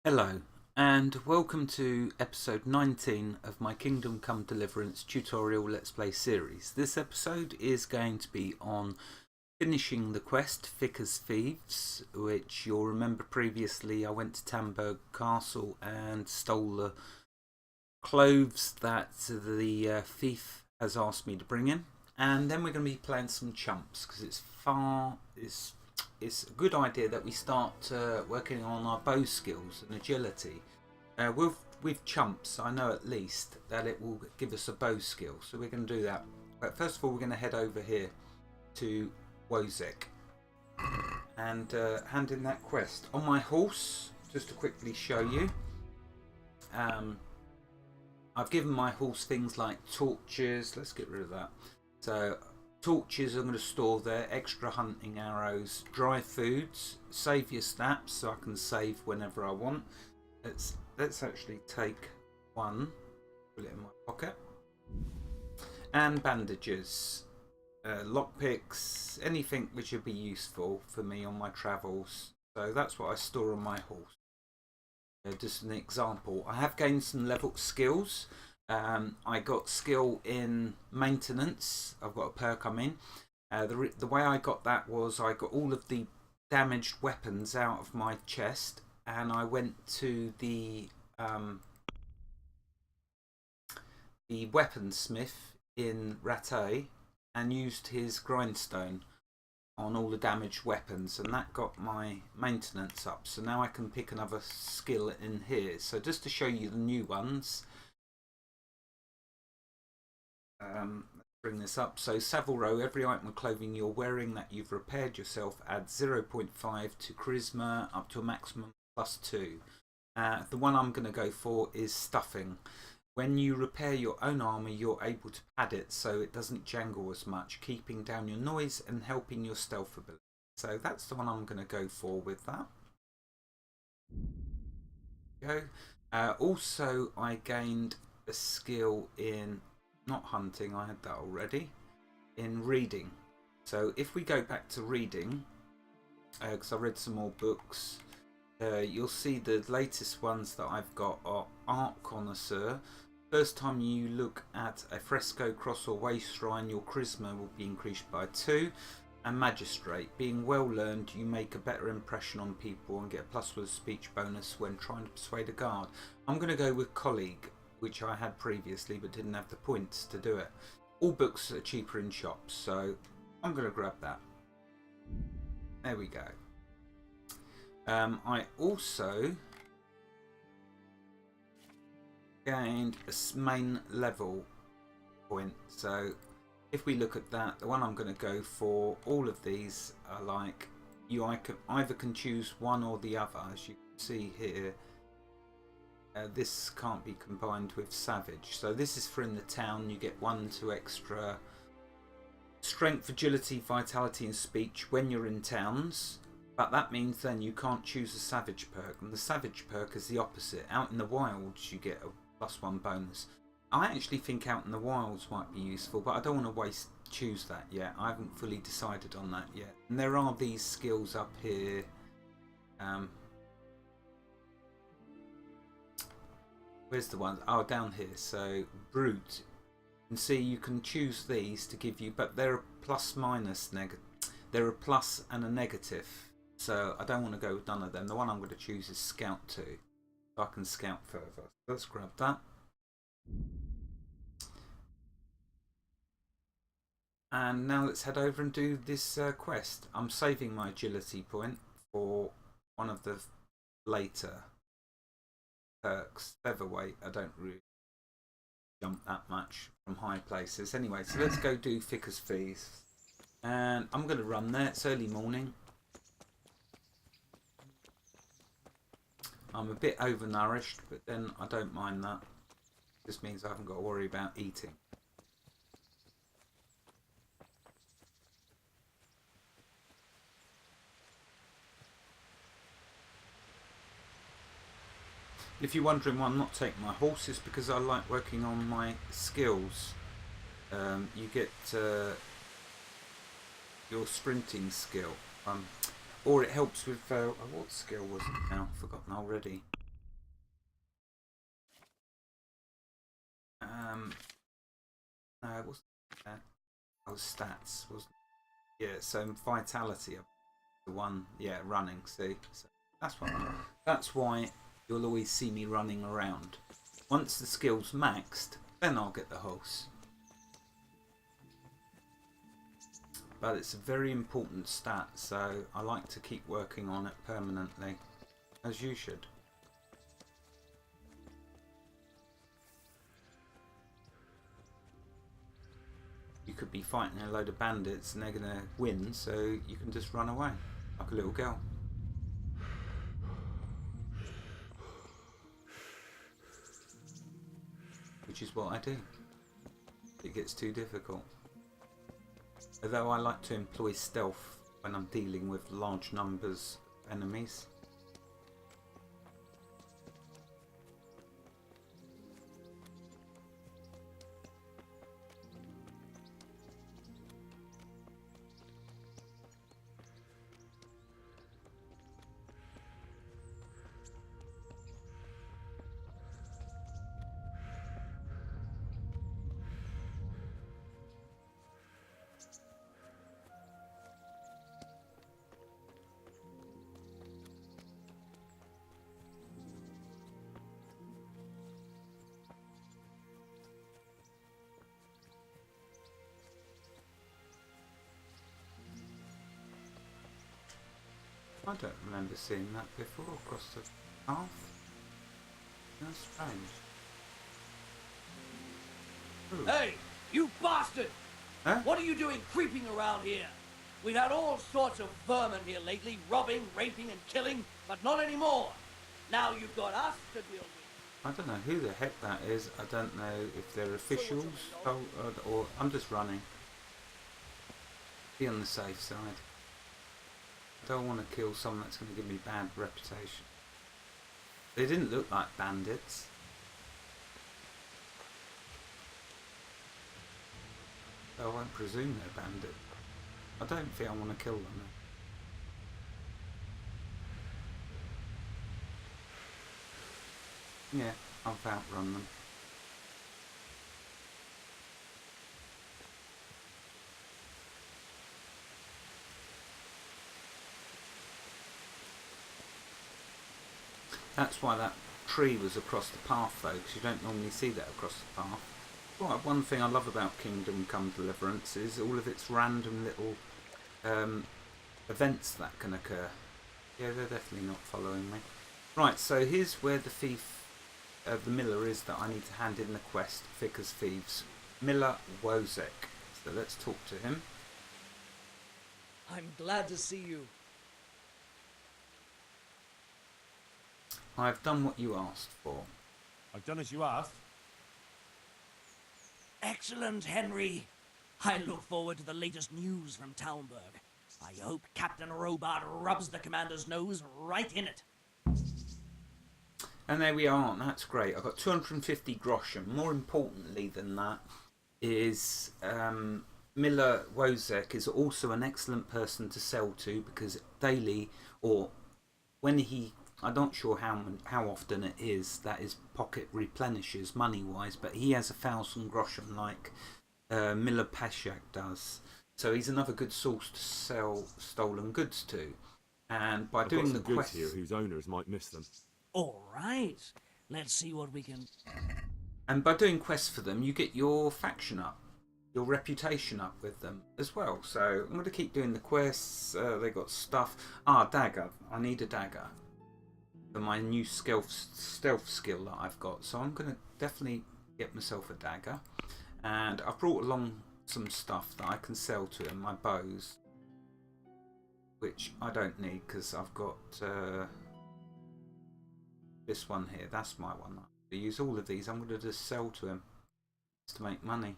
Hello, and welcome to episode 19 of my Kingdom Come Deliverance tutorial Let's Play series. This episode is going to be on finishing the quest Thick as Thieves, which you'll remember previously I went to Tamburg Castle and stole the clothes that the thief has asked me to bring in. And then we're going to be playing some chumps because it's a good idea that we start working on our bow skills and agility. With chumps, I know at least that it will give us a bow skill, so we're going to do that. But first of all, we're going to head over here to Wozek and hand in that quest. On my horse, just to quickly show you, I've given my horse things like torches. Let's get rid of that. So torches I'm going to store there, extra hunting arrows, dry foods, save your snaps so I can save whenever I want. Let's actually take one, put it in my pocket, and bandages, lockpicks, anything which would be useful for me on my travels. So that's what I store on my horse. Just an example, I have gained some level skills. I got skill in maintenance. I've got a perk I'm in. The way I got that was I got all of the damaged weapons out of my chest, and I went to the weaponsmith in Rattay and used his grindstone on all the damaged weapons, and that got my maintenance up. So now I can pick another skill in here. So just to show you the new ones, let's bring this up. So Savile, every item of clothing you're wearing that you've repaired yourself adds 0.5 to charisma up to a maximum +2. The one I'm going to go for is stuffing. When you repair your own armour, you're able to pad it so it doesn't jangle as much, keeping down your noise and helping your stealth ability. So that's the one I'm going to go for with that. Go. Also, I gained a skill in not hunting, I had that already, in reading. So if we go back to reading, because I read some more books, you'll see the latest ones that I've got are Art Connoisseur. First time you look at a fresco, cross or waste shrine, your charisma will be increased by 2. And Magistrate, being well learned, you make a better impression on people and get a +1 speech bonus when trying to persuade a guard. I'm going to go with Colleague, which I had previously but didn't have the points to do it. All books are cheaper in shops, so I'm going to grab that. There we go. I also gained a main level point. So if we look at that, the one I'm going to go for, all of these are like, you either can choose one or the other. As you can see here, this can't be combined with Savage. So this is for in the town. You get 1 to extra strength, agility, vitality and speech when you're in towns. But that means then you can't choose a Savage perk, and the Savage perk is the opposite. Out in the wilds you get a +1 bonus. I actually think out in the wilds might be useful, but I don't want to choose that yet. I haven't fully decided on that yet. And there are these skills up here. Where's the one? Oh, down here. So Brute. You can see you can choose these to give you, but they're a plus-minus negative. They're a plus and a negative. So I don't want to go with none of them. The one I'm going to choose is Scout 2. So I can scout further. Let's grab that. And now let's head over and do this quest. I'm saving my agility point for one of the later perks. Featherweight, I don't really jump that much from high places. Anyway, so let's go do Thick as Thieves. And I'm going to run there. It's early morning. I'm a bit overnourished, but then I don't mind that. This means I haven't got to worry about eating. If you're wondering why I'm not taking my horse, it's because I like working on my skills. You get your sprinting skill. Or it helps with, what skill was it now? I've forgotten already. No, it wasn't there. That was stats, wasn't it? Yeah, so vitality, the one, yeah, running, see? So that's why you'll always see me running around. Once the skill's maxed, then I'll get the horse. But it's a very important stat, so I like to keep working on it permanently, as you should. You could be fighting a load of bandits and they're going to win, so you can just run away like a little girl. Which is what I do. It gets too difficult. Although I like to employ stealth when I'm dealing with large numbers of enemies. I don't remember seeing that before across the path. That's strange. Ooh. Hey, you bastard! Huh? What are you doing creeping around here? We've had all sorts of vermin here lately, robbing, raping and killing, but not anymore. Now you've got us to deal with. I don't know who the heck that is. I don't know if they're officials or I'm just running. Be on the safe side. I don't want to kill someone that's going to give me bad reputation. They didn't look like bandits. So I won't presume they're bandits. I don't think I want to kill them. Yeah, I've outrun them. That's why that tree was across the path though, because you don't normally see that across the path. Well, one thing I love about Kingdom Come Deliverance is all of its random little events that can occur. Yeah, they're definitely not following me. Right, so here's where the thief, the miller is that I need to hand in the quest, Thick as Thieves. Miller Wozek. So let's talk to him. I'm glad to see you. I've done what you asked for. I've done as you asked. Excellent, Henry. I look forward to the latest news from Talmberg. I hope Captain Robart rubs the commander's nose right in it. And there we are, and that's great. I've got 250 groschen. More importantly than that is Miller Wozek is also an excellent person to sell to, because daily, or when he, I'm not sure how often it is that his pocket replenishes money-wise, but he has 1,000 groschen like Miller Peshak does. So he's another good source to sell stolen goods to. And by doing the quests quests here whose owners might miss them. All right. Let's see what we can... And by doing quests for them, you get your faction up, your reputation up with them as well. So I'm going to keep doing the quests. They got stuff. Dagger. I need a dagger for my new stealth skill that I've got. So I'm going to definitely get myself a dagger. And I've brought along some stuff that I can sell to him. My bows, which I don't need because I've got this one here. That's my one. I use all of these. I'm going to just sell to him just to make money.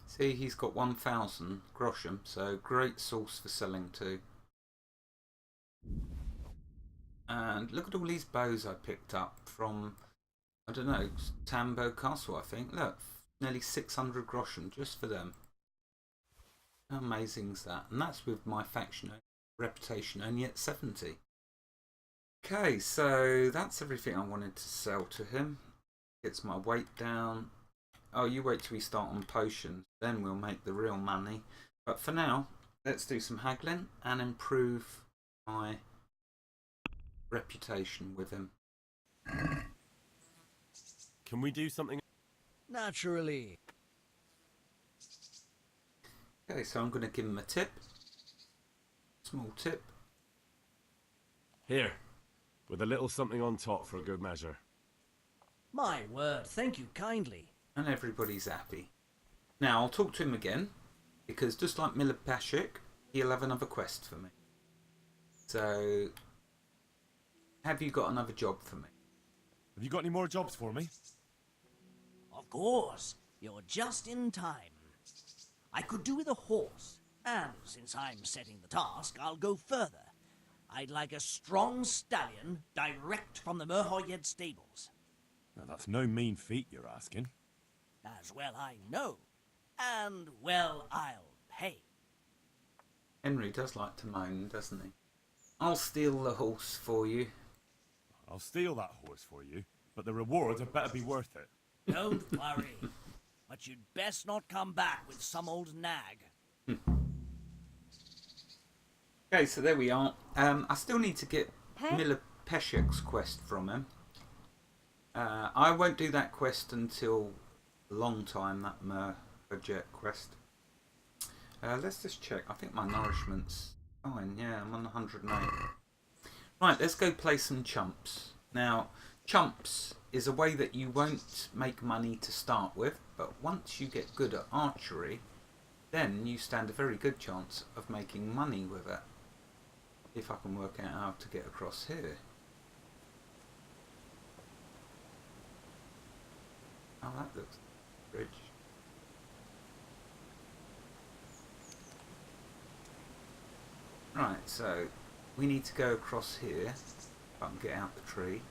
See, he's got 1,000 groschen, so great source for selling to. And look at all these bows I picked up from, I don't know, Tambo Castle, I think. Look, nearly 600 groschen just for them. How amazing is that? And that's with my faction reputation only at 70. Okay, so that's everything I wanted to sell to him. Gets my weight down. Oh, you wait till we start on potions, then we'll make the real money. But for now, let's do some haggling and improve my reputation with him. Can we do something? Naturally. Okay, so I'm going to give him a tip. Small tip. Here, with a little something on top for a good measure. My word, thank you kindly. And everybody's happy. Now, I'll talk to him again, because just like Miller Pashik, he'll have another quest for me. So, have you got another job for me? Have you got any more jobs for me? Of course, you're just in time. I could do with a horse, and since I'm setting the task, I'll go further. I'd like a strong stallion direct from the Merhoyed stables. Now, that's no mean feat you're asking. As well I know, and well I'll pay. Henry does like to moan, doesn't he? I'll steal the horse for you. I'll steal that horse for you, but the rewards had better be worth it. Don't worry, but you'd best not come back with some old nag. Okay, so there we are. I still need to get Miller Peshek's quest from him. I won't do that quest until a long time, that Merhoyed quest. Let's just check. I think my nourishment's fine. Yeah, I'm on 108. Right, let's go play some chumps. Now, chumps is a way that you won't make money to start with, but once you get good at archery, then you stand a very good chance of making money with it. If I can work out how to get across here. Oh, that looks like a bridge. Right, so we need to go across here. If I can get out the tree.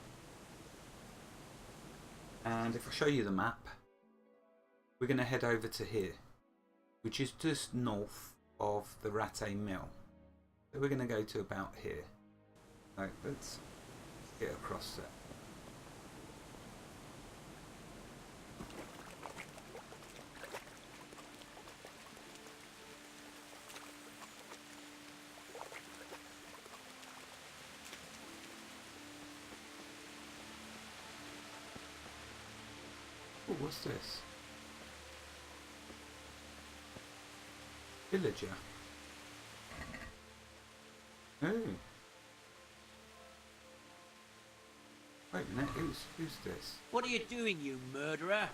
And if I show you the map, we're going to head over to here, which is just north of the Ratte Mill. So we're going to go to about here. So let's get across there. Oh, what's this? Villager. Oh. Wait a minute, who's this? What are you doing, you murderer?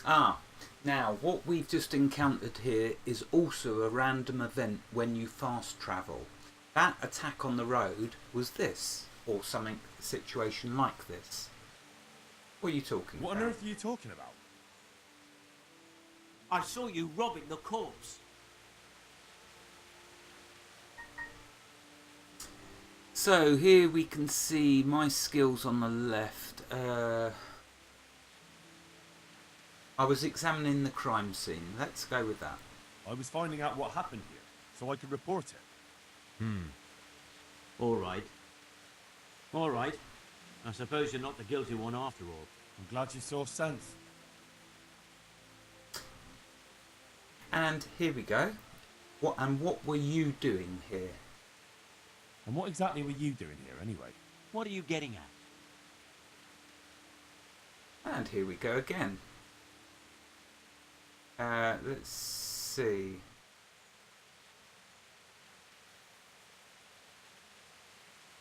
Ah, now what we've just encountered here is also a random event when you fast travel. That attack on the road was this, or something, situation like this. What are you talking What about? on earth are you talking about? I saw you robbing the corpse. So here we can see my skills on the left. I was examining the crime scene. Let's go with that. I was finding out what happened here, so I could report it. All right. All right. I suppose you're not the guilty one after all. I'm glad you saw sense. And here we go. What were you doing here? And what exactly were you doing here, anyway? What are you getting at? And here we go again. Let's see.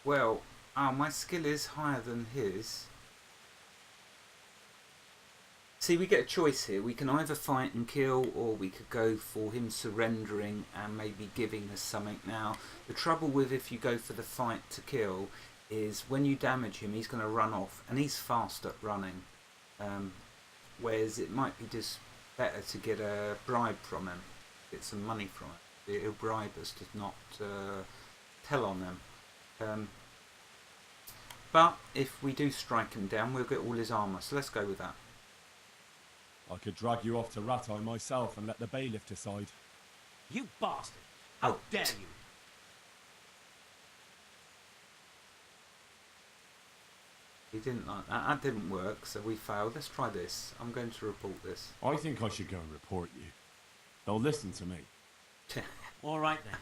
Well, my skill is higher than his. See, we get a choice here. We can either fight and kill, or we could go for him surrendering and maybe giving us something. Now, the trouble with if you go for the fight to kill is when you damage him, he's going to run off, and he's fast at running. Whereas it might be just better to get a bribe from him, get some money from him. He'll bribe us to not tell on them. But if we do strike him down, we'll get all his armour. So let's go with that. I could drag you off to Ratai myself and let the bailiff decide. You bastard! How dare you! He didn't like that. That didn't work, so we failed. Let's try this. I'm going to report this. I think I should go and report you. They'll listen to me. All right then.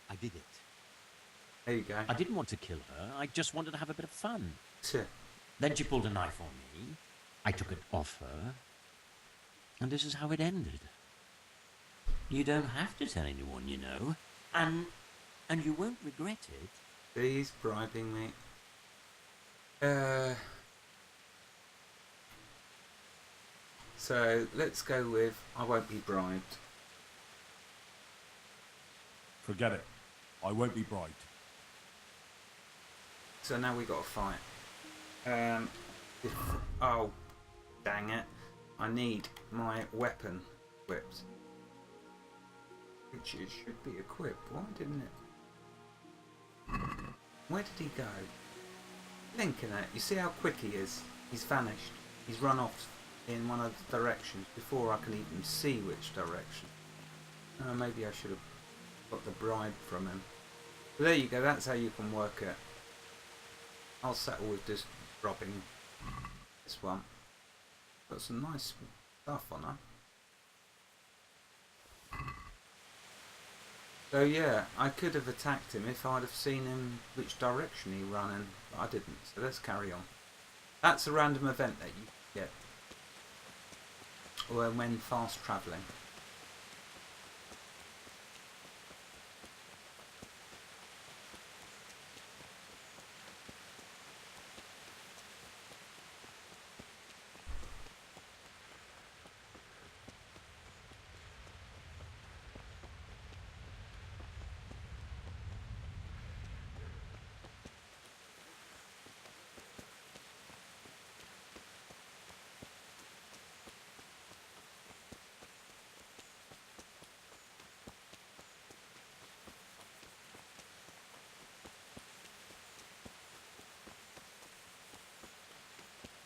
I did it. There you go. I didn't want to kill her. I just wanted to have a bit of fun. Tch. Then she pulled a knife on me. I took it off her. And this is how it ended. You don't have to tell anyone, you know. And you won't regret it. He's bribing me. So let's go with I won't be bribed. Forget it. I won't be bribed. So now we got to fight. Oh, dang it! I need my weapon equipped, which it should be equipped. Why didn't it? Where did he go? Thinking it. You see how quick he is? He's vanished. He's run off in one of the directions before I can even see which direction. Maybe I should have got the bribe from him. But there you go. That's how you can work it. I'll settle with just dropping this one. Got some nice stuff on her. So yeah, I could have attacked him if I'd have seen him which direction he ran in, but I didn't. So let's carry on. That's a random event that you get when fast travelling.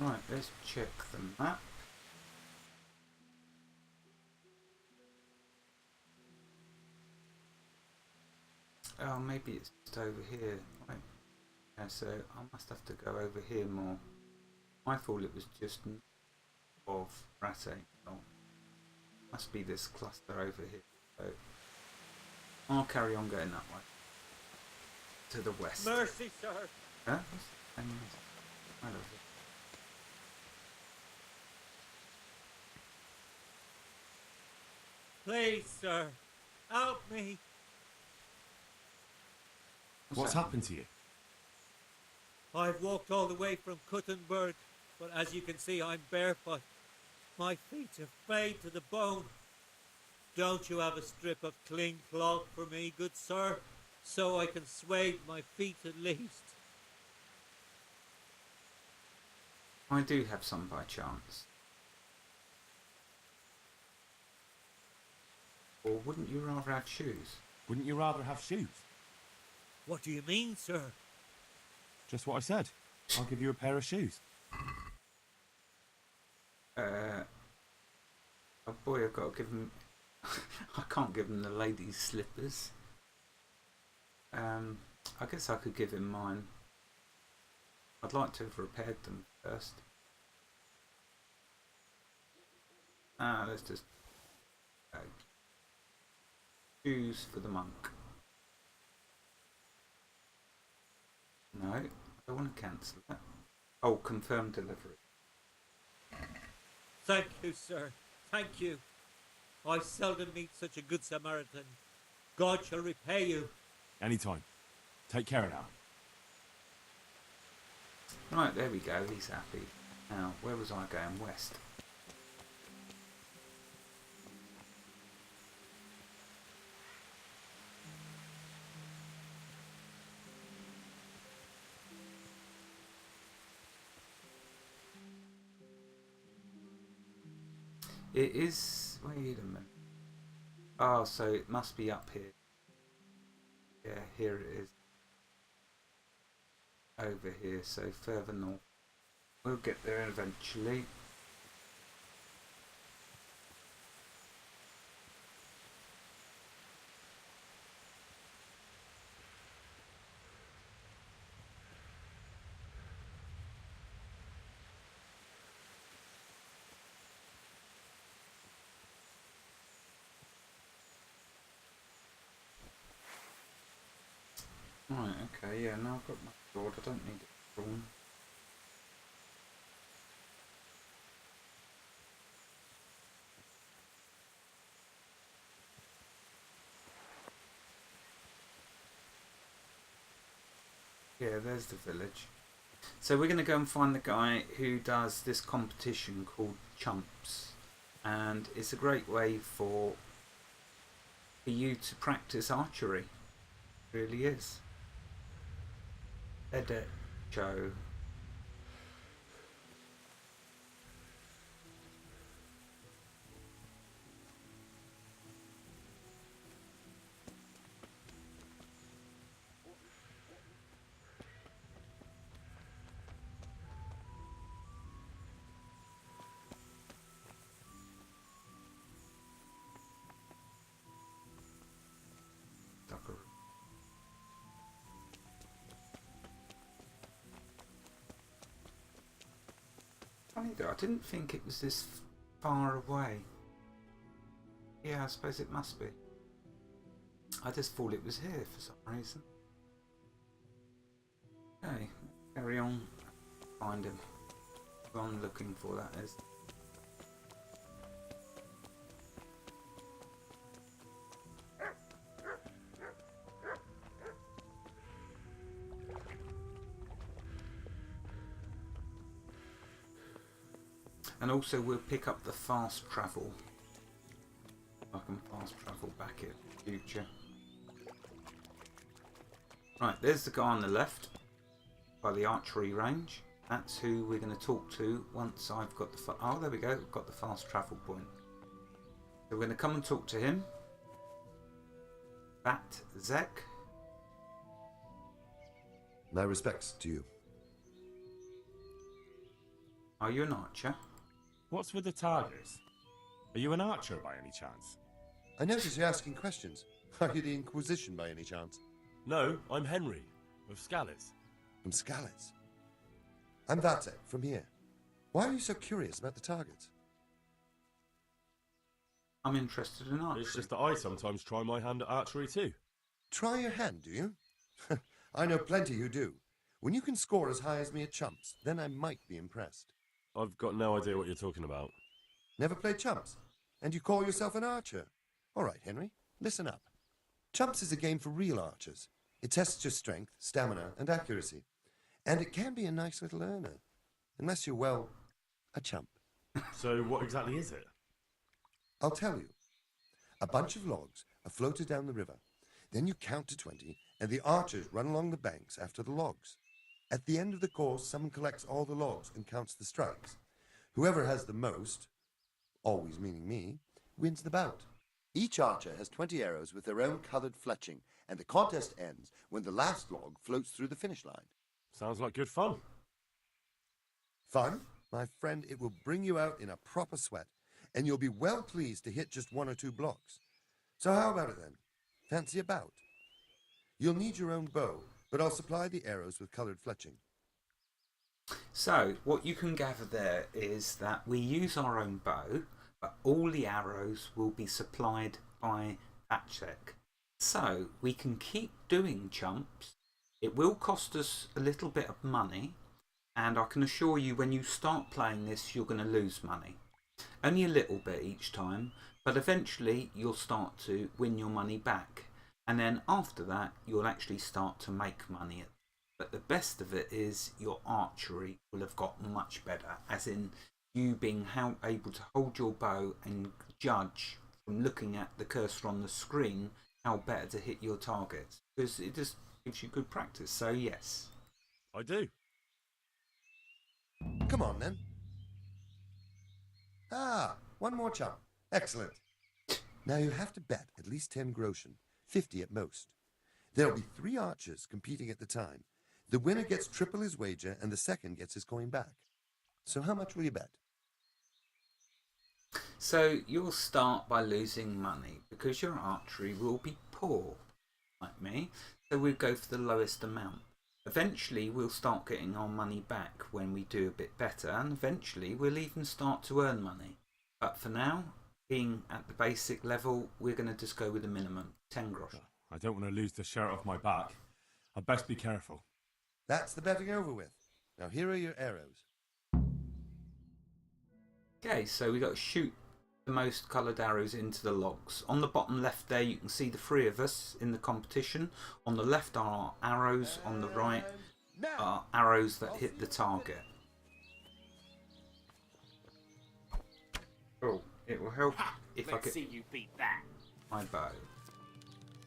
Right, let's check the map. Oh, maybe it's just over here. Right. Yeah, so I must have to go over here more. I thought it was just of Rate. Oh, must be this cluster over here. So I'll carry on going that way. To the west. Mercy, sir. Huh? Please, sir. Help me. What's happened to you? I've walked all the way from Kuttenberg, but as you can see, I'm barefoot. My feet are frayed to the bone. Don't you have a strip of clean cloth for me, good sir, so I can swathe my feet at least? I do have some by chance. Or wouldn't you rather have shoes? Wouldn't you rather have shoes? What do you mean, sir? Just what I said. I'll give you a pair of shoes. Oh boy, I've got to give him... I can't give him the ladies' slippers. I guess I could give him mine. I'd like to have repaired them first. Let's just... shoes for the monk. No, I don't want to cancel that. Oh, confirm delivery. Thank you, sir. Thank you. I seldom meet such a good Samaritan. God shall repay you. Anytime. Take care now. Right, there we go. He's happy. Now, where was I going? West. It is... wait a minute. Oh, so it must be up here. Yeah, here it is. Over here, so further north. We'll get there eventually. Right, okay, yeah, now I've got my sword, I don't need it drawn. Yeah, there's the village. So we're going to go and find the guy who does this competition called Chumps. And it's a great way for you to practice archery. It really is. Edit Joe. Funny though, I didn't think it was this far away. Yeah, I suppose it must be. I just thought it was here for some reason. Okay, carry on. Find him. Who I'm looking for, that is. And also we'll pick up the fast travel. I can fast travel back in the future. Right, there's the guy on the left by the archery range. That's who we're going to talk to once I've got the... Oh, there we go. We've got the fast travel point. So we're going to come and talk to him. Bat Zek. My respects to you. Are you an archer? What's with the targets? Are you an archer by any chance? I notice you're asking questions. Are you the Inquisition by any chance? No, I'm Henry, of Scales. From Scales? I'm Vatek, from here. Why are you so curious about the targets? I'm interested in archery. It's just that I sometimes try my hand at archery too. Try your hand, do you? I know plenty who do. When you can score as high as me at chumps, then I might be impressed. I've got no idea what you're talking about. Never played chumps? And you call yourself an archer? All right, Henry, listen up. Chumps is a game for real archers. It tests your strength, stamina, and accuracy. And it can be a nice little earner. Unless you're, well, a chump. So what exactly is it? I'll tell you. A bunch of logs are floated down the river. Then you count to 20, and the archers run along the banks after the logs. At the end of the course, someone collects all the logs and counts the strikes. Whoever has the most, always meaning me, wins the bout. Each archer has 20 arrows with their own coloured fletching, and the contest ends when the last log floats through the finish line. Sounds like good fun. Fun? My friend, it will bring you out in a proper sweat, and you'll be well pleased to hit just 1 or 2 blocks. So how about it then? Fancy a bout? You'll need your own bow, but I'll supply the arrows with coloured fletching. So, what you can gather there is that we use our own bow, but all the arrows will be supplied by Vatek. So, we can keep doing chumps. It will cost us a little bit of money, and I can assure you when you start playing this, you're going to lose money. Only a little bit each time, but eventually you'll start to win your money back. And then after that, you'll actually start to make money. But the best of it is your archery will have got much better, as in you being able to hold your bow and judge from looking at the cursor on the screen how better to hit your targets. Because it just gives you good practice. So yes. I do. Come on then. Ah, 1 more chump. Excellent. Now you have to bet at least 10 groschen, 50 at most. There'll be 3 archers competing at the time. The winner gets triple his wager and the second gets his coin back. So how much will you bet? So you'll start by losing money because your archery will be poor, like me. So we'll go for the lowest amount. Eventually we'll start getting our money back when we do a bit better, and eventually we'll even start to earn money. But for now, being at the basic level, we're going to just go with the minimum, 10 groschen. I don't want to lose the shirt off my back. I'd best be careful. That's the betting over with. Now here are your arrows. Okay, so we got to shoot the most coloured arrows into the logs. On the bottom left there, you can see the three of us in the competition. On the left are arrows, on the right are arrows that hit the target. Oh, it will help if I get you beat that. my bow.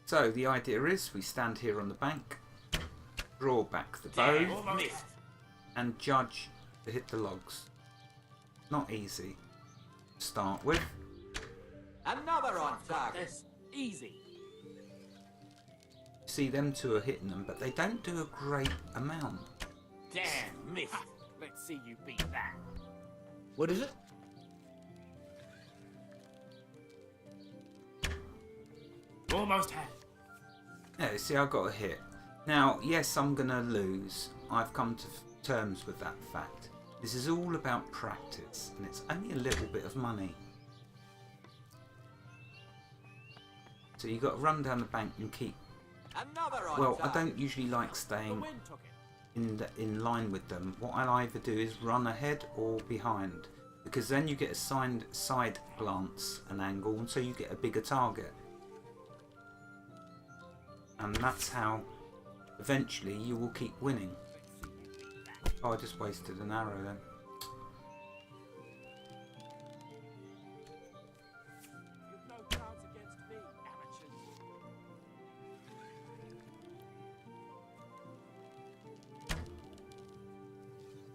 So the idea is we stand here on the bank, draw back the bow, Missed. and judge to hit the logs. Not easy to start with. Another on target. This easy. See, them two are hitting them, but they don't do a great amount. Damn, missed. Let's see you beat that. What is it? Almost had it. Yeah, see, I got a hit. Now, yes, I'm going to lose. I've come to terms with that fact. This is all about practice, and it's only a little bit of money. So you've got to run down the bank and keep... Another on Well, I target. don't usually like The staying wind took it. in line with them. What I'll either do is run ahead or behind, because then you get a side glance and angle, and so you get a bigger target. And that's how eventually you will keep winning. Oh, I just wasted an arrow then. You've no chance against me, amateurs.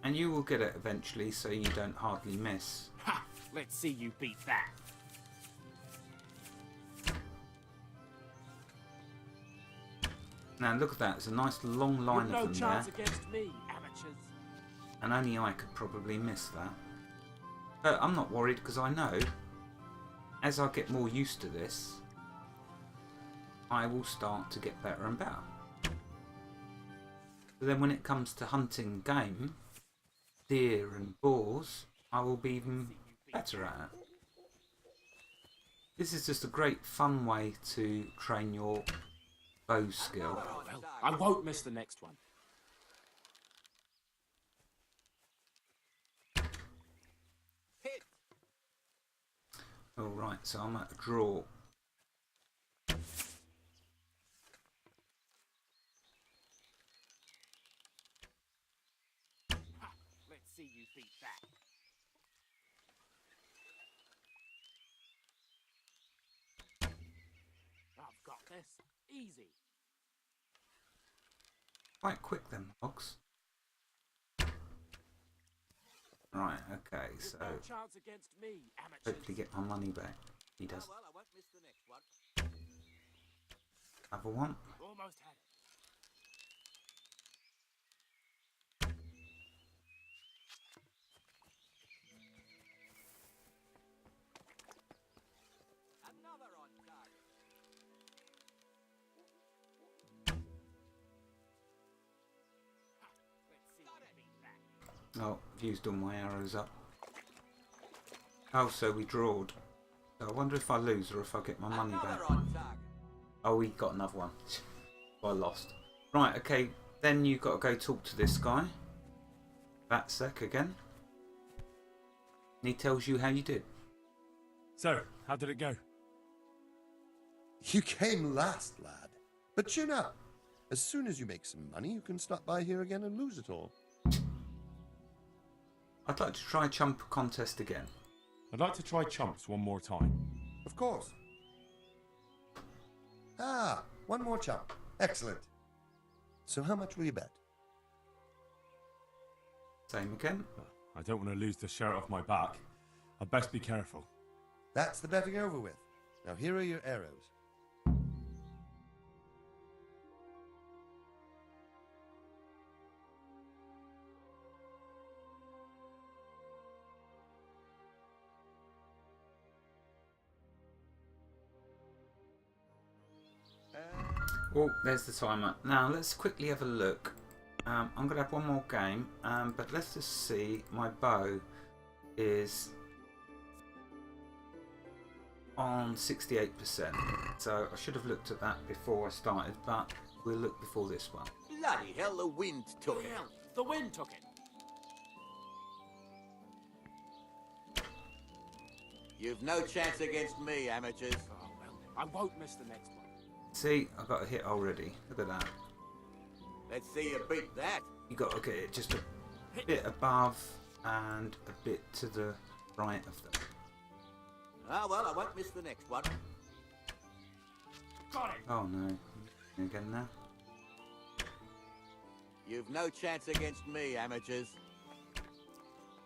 And you will get it eventually, so you don't hardly miss. Ha! Let's see you beat that. Now look at that, there's a nice long line You've of no them chance there, against me, amateurs. and only I could probably miss that. But I'm not worried, because I know, as I get more used to this, I will start to get better and better. But then when it comes to hunting game, deer and boars, I will be even better at it. This is just a great fun way to train your bow skill. Well, I won't miss the next one. Hit. Alright, so I'm at a draw. Ha! Let's see you beat that. I've got this. Easy. Quite quick then, Fox. Right, okay, so No chance against me, amateurs. hopefully get my money back. He does. Well, I won't miss the next one. Have a one. Almost had it. Another on target. Ha! Let's see you beat that. Oh, I've used all my arrows up. Oh, so we drawed. So I wonder if I lose or if I get my money back. Another on target. Oh, we got another one. I lost. Right, okay. Then you've got to go talk to this guy. Vatsek again. And he tells you how you did. So, how did it go? You came last, lad. But chin up. As soon as you make some money, you can stop by here again and lose it all. I'd like to try Chump contest again. I'd like to try Chumps one more time. Of course. Ah, one more chump. Excellent. So how much will you bet? Same again. I don't want to lose the shirt off my back. I'd best be careful. That's the betting over with. Now here are your arrows. Well, there's the timer. Now let's quickly have a look. I'm going to have one more game, but let's just see. My bow is on 68%, so I should have looked at that before I started, but we'll look before this one. Bloody hell, the wind took it. Hell, the wind took it. You've no chance against me, amateurs. Oh, well, I won't miss the next one. See, I got a hit already. Look at that. Let's see you beat that. You got to get it just a bit above and a bit to the right of them. Ah, well, I won't miss the next one. Got it. Oh no. Again now. You've no chance against me, amateurs.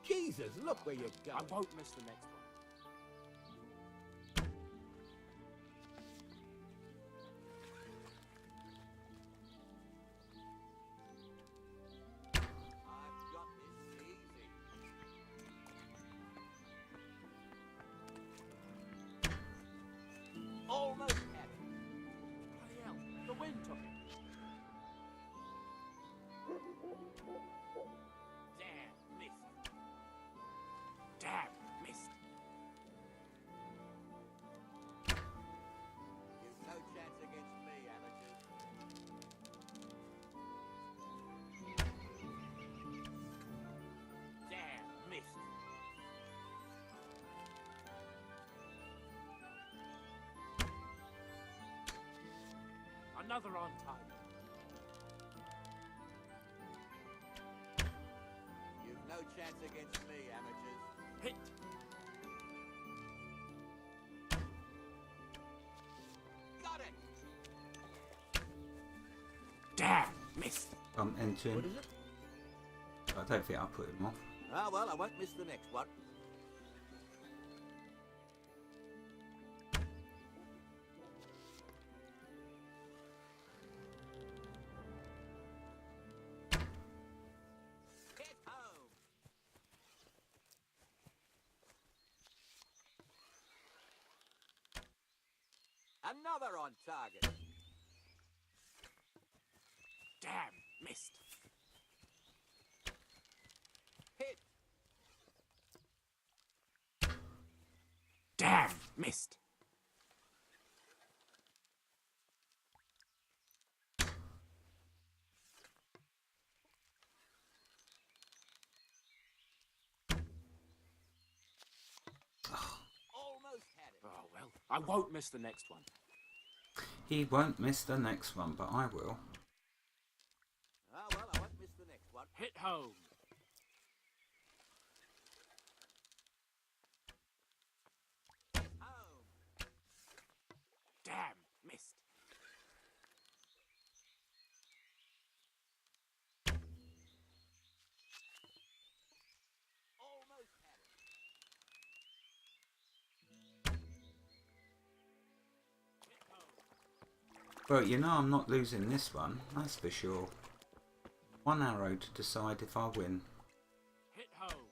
Jesus, look where you're I going. won't miss the next one. I've got this easy. Almost had it. Bloody hell, the wind took it. Damn, missed. Damn, missed. You've no chance against me, amateurs. Damn, missed. Another on time. You've no chance against me, amateurs. Hit. Got it! Damn, missed. Into him. What is it? I don't think I'll put him off. Ah, well, I won't miss the next one. Hit home! Another on target. Damn, missed. Hit! Damn, missed. Almost had it. Oh, well, I won't miss the next one. He won't miss the next one, but I will. Ah, well, I won't miss the next one. Hit home. Home! Damn, missed. Almost had it. Hit home. Well, you know I'm not losing this one, that's for sure. One arrow to decide if I win. Hit home.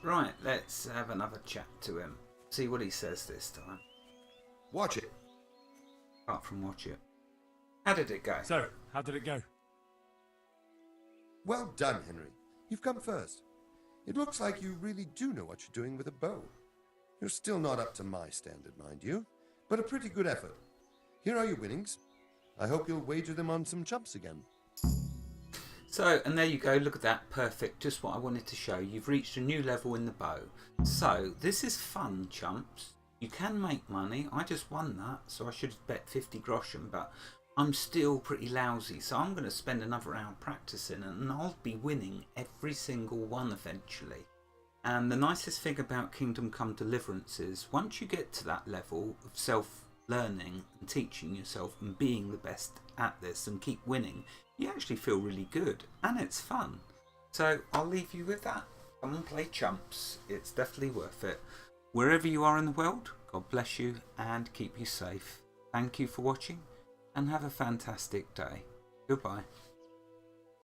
Right, let's have another chat to him. See what he says this time. Watch it. Apart from watch it. How did it go? So, how did it go? Well done, Henry. You've come first. It looks like you really do know what you're doing with a bow. You're still not up to my standard, mind you, but a pretty good effort. Here are your winnings. I hope you'll wager them on some chumps again. So, and there you go, look at that, perfect, just what I wanted to show. You've reached a new level in the bow. So, this is fun, chumps. You can make money. I just won that, so I should have bet 50 groschen, but I'm still pretty lousy, so I'm going to spend another hour practicing, and I'll be winning every single one eventually. And the nicest thing about Kingdom Come Deliverance is, once you get to that level of self-learning and teaching yourself and being the best at this and keep winning, you actually feel really good, and it's fun. So I'll leave you with that. Come and play chumps. It's definitely worth it. Wherever you are in the world, God bless you and keep you safe. Thank you for watching, and have a fantastic day. Goodbye.